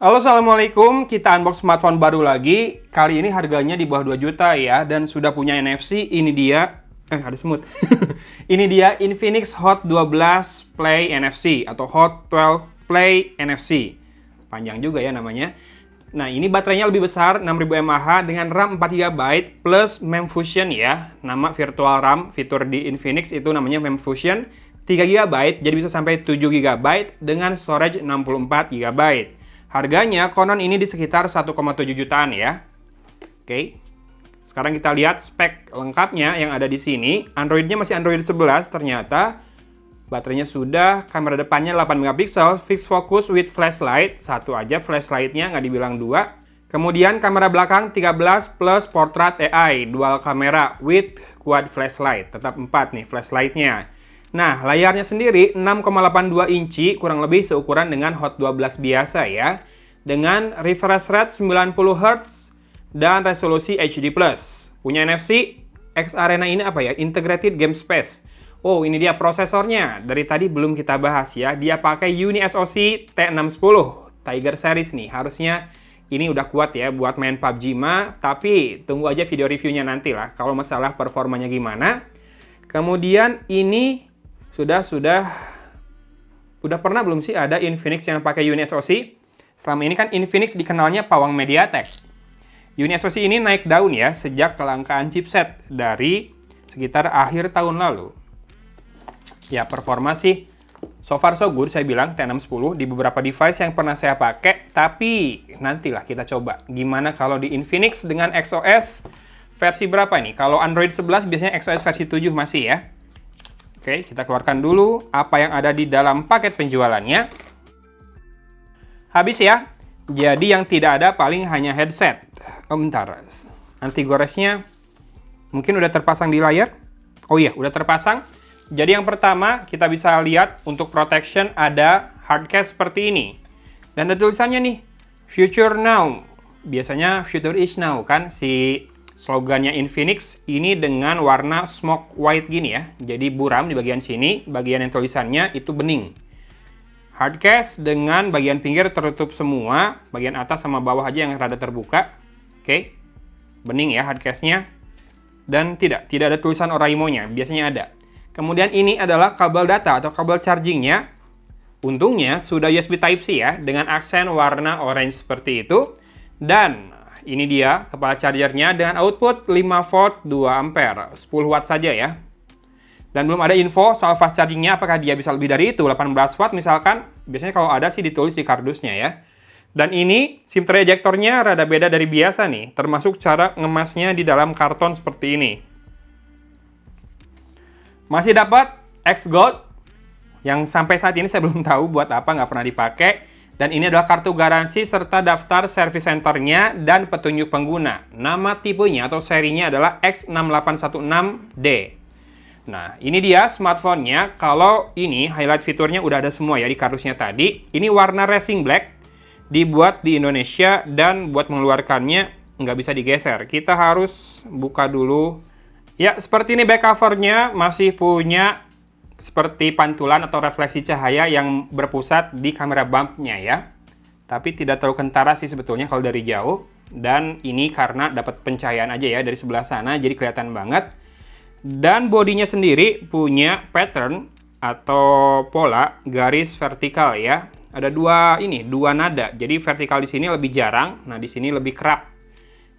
Halo, assalamualaikum. Kita unbox smartphone baru lagi. Kali ini harganya di bawah 2 juta ya, dan sudah punya NFC. Ini dia, ada semut. Ini dia Infinix Hot 12 Play NFC atau Hot 12 Play NFC. Panjang juga ya namanya. Nah, ini baterainya lebih besar, 6000 mAh dengan RAM 4GB plus MEMFusion ya. Nama virtual RAM fitur di Infinix itu namanya MEMFusion. 3GB, jadi bisa sampai 7GB dengan storage 64GB. Harganya konon ini di sekitar 1,7 jutaan ya. Oke. Sekarang kita lihat spek lengkapnya yang ada di sini. Android-nya masih Android 11 ternyata. Baterainya sudah, kamera depannya 8 megapiksel, fixed focus with flashlight. Satu aja flashlight-nya, nggak dibilang dua. Kemudian kamera belakang 13 plus portrait AI, dual kamera with quad flashlight. Tetap 4 nih flashlight-nya. Nah, layarnya sendiri 6,82 inci, kurang lebih seukuran dengan Hot 12 biasa ya. Dengan refresh rate 90 Hz dan resolusi HD+. Punya NFC, X-Arena ini apa ya? Integrated Game Space. Oh, ini dia prosesornya. Dari tadi belum kita bahas ya. Dia pakai UniSoC T610 Tiger Series nih. Harusnya ini udah kuat ya buat main PUBG mah. Tapi tunggu aja video reviewnya nanti lah. Kalau masalah performanya gimana. Kemudian ini sudah pernah belum sih ada Infinix yang pakai UniSoC? Selama ini kan Infinix dikenalnya pawang MediaTek. UniSoC ini naik daun ya sejak kelangkaan chipset dari sekitar akhir tahun lalu. Ya, performa sih so far so good saya bilang T610 di beberapa device yang pernah saya pakai, tapi nantilah kita coba gimana kalau di Infinix dengan XOS versi berapa ini? Kalau Android 11 biasanya XOS versi 7 masih ya. Oke, kita keluarkan dulu apa yang ada di dalam paket penjualannya. Habis ya. Jadi yang tidak ada paling hanya headset. Bentar. Anti goresnya mungkin udah terpasang di layar. Oh iya, udah terpasang. Jadi yang pertama kita bisa lihat untuk protection ada hard case seperti ini. Dan ada tulisannya nih, Future Now. Biasanya Future is Now kan si slogannya Infinix ini dengan warna smoke white gini ya. Jadi buram di bagian sini, bagian yang tulisannya itu bening. Hard case dengan bagian pinggir tertutup semua, bagian atas sama bawah aja yang rada terbuka. Oke. Bening ya hard case-nya. Dan tidak ada tulisan Oraimo-nya, biasanya ada. Kemudian ini adalah kabel data atau kabel charging-nya. Untungnya sudah USB Type-C ya dengan aksen warna orange seperti itu. Dan ini dia kepala chargernya dengan output 5 volt 2 ampere, 10 watt saja ya. Dan belum ada info soal fast chargingnya, apakah dia bisa lebih dari itu, 18 watt misalkan. Biasanya kalau ada sih ditulis di kardusnya ya. Dan ini SIM tray ejectornya rada beda dari biasa nih, termasuk cara ngemasnya di dalam karton seperti ini. Masih dapat X Gold, yang sampai saat ini saya belum tahu buat apa, nggak pernah dipakai. Dan ini adalah kartu garansi serta daftar service centernya dan petunjuk pengguna. Nama tipenya atau serinya adalah X6816D. Nah, ini dia smartphone-nya. Kalau ini highlight fiturnya udah ada semua ya di kardusnya tadi. Ini warna racing black, dibuat di Indonesia dan buat mengeluarkannya nggak bisa digeser. Kita harus buka dulu. Ya, seperti ini back cover-nya masih punya seperti pantulan atau refleksi cahaya yang berpusat di kamera bump-nya ya. Tapi tidak terlalu kentara sih sebetulnya kalau dari jauh. Dan ini karena dapat pencahayaan aja ya dari sebelah sana, jadi kelihatan banget. Dan bodinya sendiri punya pattern atau pola garis vertikal ya. Ada dua nada. Jadi vertikal di sini lebih jarang, nah di sini lebih kerap.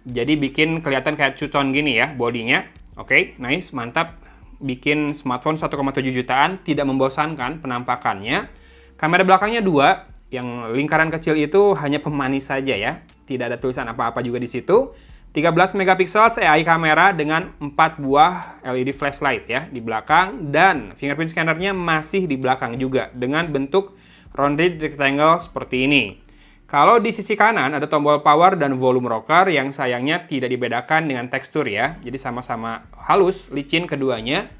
Jadi bikin kelihatan kayak cuton gini ya bodinya. Oke, nice, mantap. Bikin smartphone 1,7 jutaan, tidak membosankan penampakannya. Kamera belakangnya 2, yang lingkaran kecil itu hanya pemanis saja ya. Tidak ada tulisan apa-apa juga di situ. 13 megapiksel AI kamera dengan 4 buah LED flashlight ya di belakang. Dan fingerprint scannernya masih di belakang juga dengan bentuk rounded rectangle seperti ini. Kalau di sisi kanan ada tombol power dan volume rocker yang sayangnya tidak dibedakan dengan tekstur ya. Jadi sama-sama halus, licin keduanya.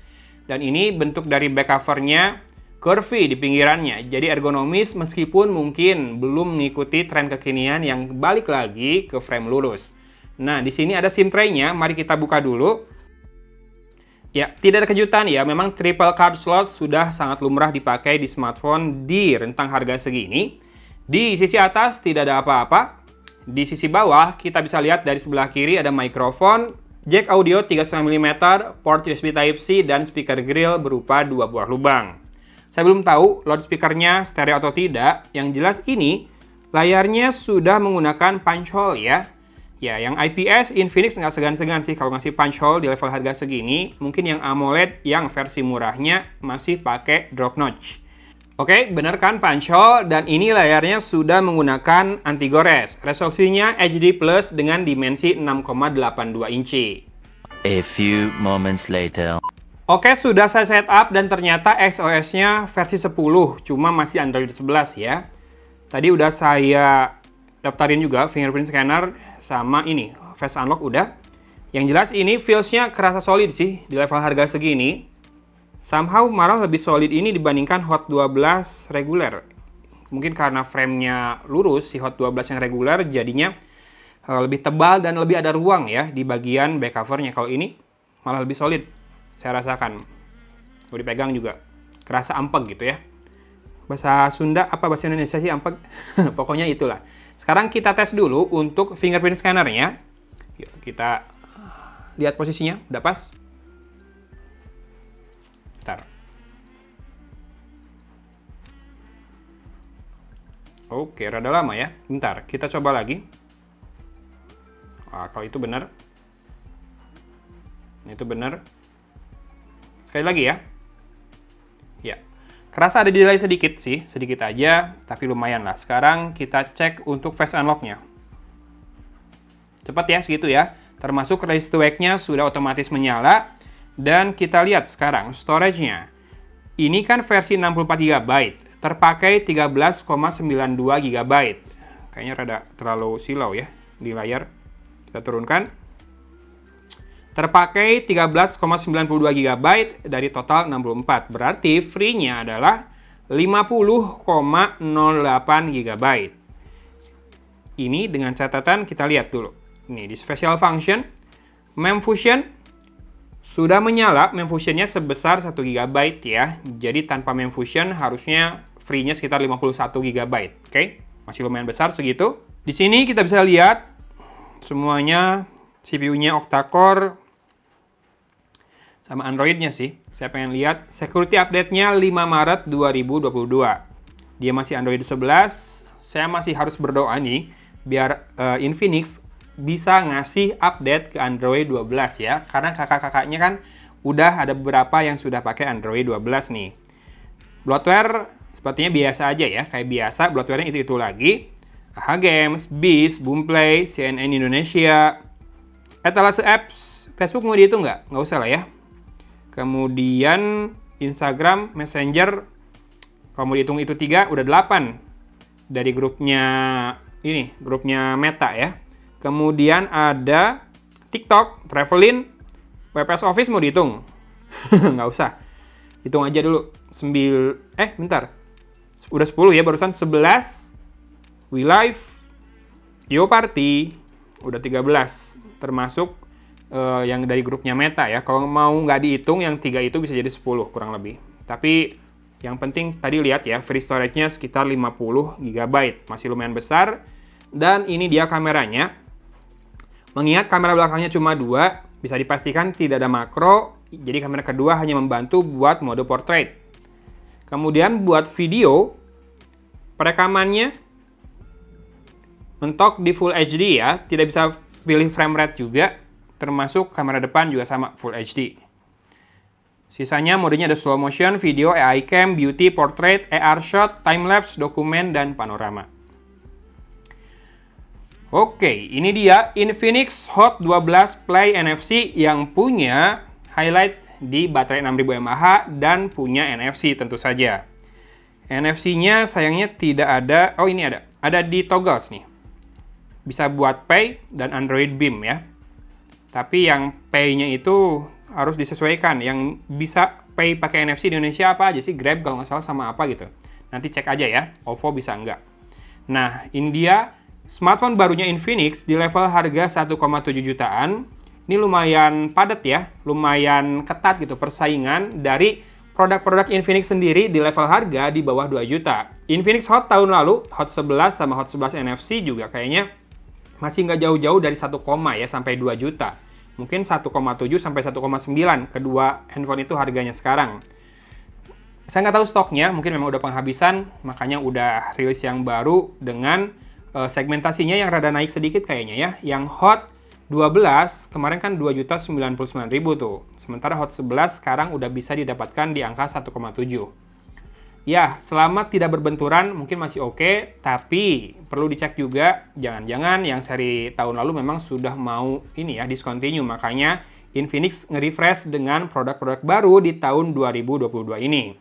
Dan ini bentuk dari back cover-nya curvy di pinggirannya. Jadi ergonomis meskipun mungkin belum mengikuti tren kekinian yang balik lagi ke frame lurus. Nah, di sini ada SIM tray-nya. Mari kita buka dulu. Ya, tidak ada kejutan ya. Memang triple card slot sudah sangat lumrah dipakai di smartphone di rentang harga segini. Di sisi atas tidak ada apa-apa. Di sisi bawah kita bisa lihat dari sebelah kiri ada mikrofon, jack audio 3,5 mm, port USB Type-C, dan speaker grill berupa 2 buah lubang. Saya belum tahu loudspeakernya stereo atau tidak. Yang jelas ini layarnya sudah menggunakan punch hole ya. Ya, yang IPS Infinix nggak segan-segan sih kalau ngasih punch hole di level harga segini. Mungkin yang AMOLED yang versi murahnya masih pakai drop notch. Oke, benar kan punch hole, dan ini layarnya sudah menggunakan anti gores. Resolusinya HD Plus dengan dimensi 6,82 inci. A few moments later. Oke, sudah saya setup dan ternyata XOS-nya versi 10, cuma masih Android 11 ya. Tadi udah saya daftarin juga fingerprint scanner sama ini, face unlock udah. Yang jelas ini feels-nya kerasa solid sih di level harga segini. Somehow malah lebih solid ini dibandingkan Hot 12 reguler. Mungkin karena frame-nya lurus, si Hot 12 yang reguler jadinya lebih tebal dan lebih ada ruang ya di bagian back cover-nya. Kalau ini malah lebih solid. Saya rasakan. Kalau dipegang juga kerasa ampeg gitu ya. Bahasa Sunda apa bahasa Indonesia sih ampeg? Pokoknya itulah. Sekarang kita tes dulu untuk fingerprint scanner-nya. Yuk, kita lihat posisinya, udah pas. Bentar. Oke, rada lama ya. Bentar, kita coba lagi. Kalau itu benar. Itu benar. Sekali lagi ya. Ya. Kerasa ada delay sedikit sih, sedikit aja, tapi lumayan lah. Sekarang kita cek untuk face unlock-nya. Cepat ya, segitu ya. Termasuk raise to wake-nya sudah otomatis menyala. Dan kita lihat sekarang storage-nya. Ini kan versi 64 GB, terpakai 13,92 GB. Kayaknya rada terlalu silau ya di layar. Kita turunkan. Terpakai 13,92 GB dari total 64. Berarti free-nya adalah 50,08 GB. Ini dengan catatan kita lihat dulu. Ini di special function, memfusion sudah menyala, memfusionnya sebesar 1 GB ya. Jadi tanpa memfusion harusnya free-nya sekitar 51 GB. Oke, masih lumayan besar segitu. Di sini kita bisa lihat semuanya CPU-nya octa-core sama Android-nya sih. Saya pengen lihat security update-nya 5 Maret 2022. Dia masih Android 11. Saya masih harus berdoa nih biar Infinix bisa ngasih update ke Android 12 ya. Karena kakak-kakaknya kan udah ada beberapa yang sudah pakai Android 12 nih. Bloatware sepertinya biasa aja ya. Kayak biasa bloatware-nya itu-itu lagi. AHA Games, Beast, Boomplay, CNN Indonesia, etalase apps, Facebook mau dihitung nggak? Nggak usah lah ya. Kemudian Instagram, Messenger, kalau mau dihitung itu 3, udah 8 dari grupnya ini, grupnya Meta ya. Kemudian ada TikTok, Travelin, WPS Office mau dihitung? Nggak usah. Hitung aja dulu. Bentar. Udah 10 ya, barusan 11. WeLive, YoParty, udah 13. Termasuk yang dari grupnya Meta ya. Kalau mau nggak dihitung, yang 3 itu bisa jadi 10 kurang lebih. Tapi yang penting tadi lihat ya, free storage-nya sekitar 50 GB. Masih lumayan besar. Dan ini dia kameranya. Mengingat kamera belakangnya cuma 2, bisa dipastikan tidak ada makro. Jadi kamera kedua hanya membantu buat mode portrait. Kemudian buat video, perekamannya mentok di Full HD ya. Tidak bisa pilih frame rate juga. Termasuk kamera depan juga sama Full HD. Sisanya modenya ada slow motion, video, AI cam, beauty, portrait, AR shot, time-lapse, dokumen, dan panorama. Oke, ini dia Infinix Hot 12 Play NFC yang punya highlight di baterai 6000 mAh dan punya NFC tentu saja. NFC-nya sayangnya tidak ada, oh ini ada. Ada di toggles nih. Bisa buat Pay dan Android Beam ya. Tapi yang Pay-nya itu harus disesuaikan. Yang bisa Pay pakai NFC di Indonesia apa aja sih? Grab kalau nggak salah sama apa gitu. Nanti cek aja ya, OVO bisa nggak. Nah, ini dia smartphone barunya Infinix di level harga 1,7 jutaan. Ini lumayan padat ya, lumayan ketat gitu persaingan dari produk-produk Infinix sendiri di level harga di bawah 2 juta. Infinix Hot tahun lalu, Hot 11 sama Hot 11 NFC juga kayaknya masih nggak jauh-jauh dari 1, ya sampai 2 juta. Mungkin 1,7 sampai 1,9 kedua handphone itu harganya sekarang. Saya nggak tahu stoknya, mungkin memang udah penghabisan, makanya udah rilis yang baru dengan segmentasinya yang rada naik sedikit kayaknya ya. Yang Hot 12 kemarin kan 2.099.000 tuh. Sementara Hot 11 sekarang udah bisa didapatkan di angka 1,7. Ya, selama tidak berbenturan mungkin masih oke, tapi perlu dicek juga jangan-jangan yang seri tahun lalu memang sudah mau ini ya discontinue, makanya Infinix nge-refresh dengan produk-produk baru di tahun 2022 ini.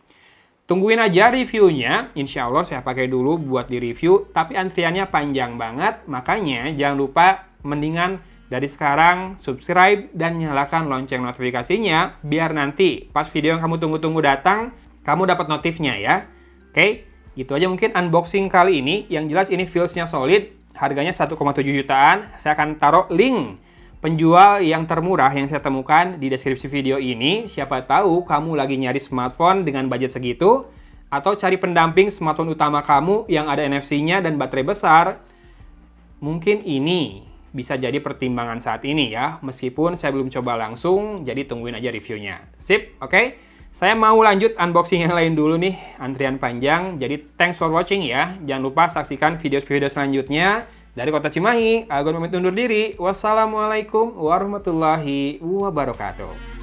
Tungguin aja reviewnya, insya Allah saya pakai dulu buat di review, tapi antriannya panjang banget, makanya jangan lupa mendingan dari sekarang subscribe dan nyalakan lonceng notifikasinya, biar nanti pas video yang kamu tunggu-tunggu datang, kamu dapat notifnya ya. Oke, gitu aja mungkin unboxing kali ini. Yang jelas ini feels-nya solid, harganya 1,7 jutaan. Saya akan taruh link penjual yang termurah yang saya temukan di deskripsi video ini. Siapa tahu kamu lagi nyari smartphone dengan budget segitu, atau cari pendamping smartphone utama kamu yang ada NFC-nya dan baterai besar. Mungkin ini bisa jadi pertimbangan saat ini ya, meskipun saya belum coba langsung, jadi tungguin aja reviewnya. Sip, oke? Saya mau lanjut unboxing yang lain dulu nih, antrian panjang, jadi thanks for watching ya. Jangan lupa saksikan video-video selanjutnya. Dari Kota Cimahi, Agun pamit undur diri. Wassalamualaikum warahmatullahi wabarakatuh.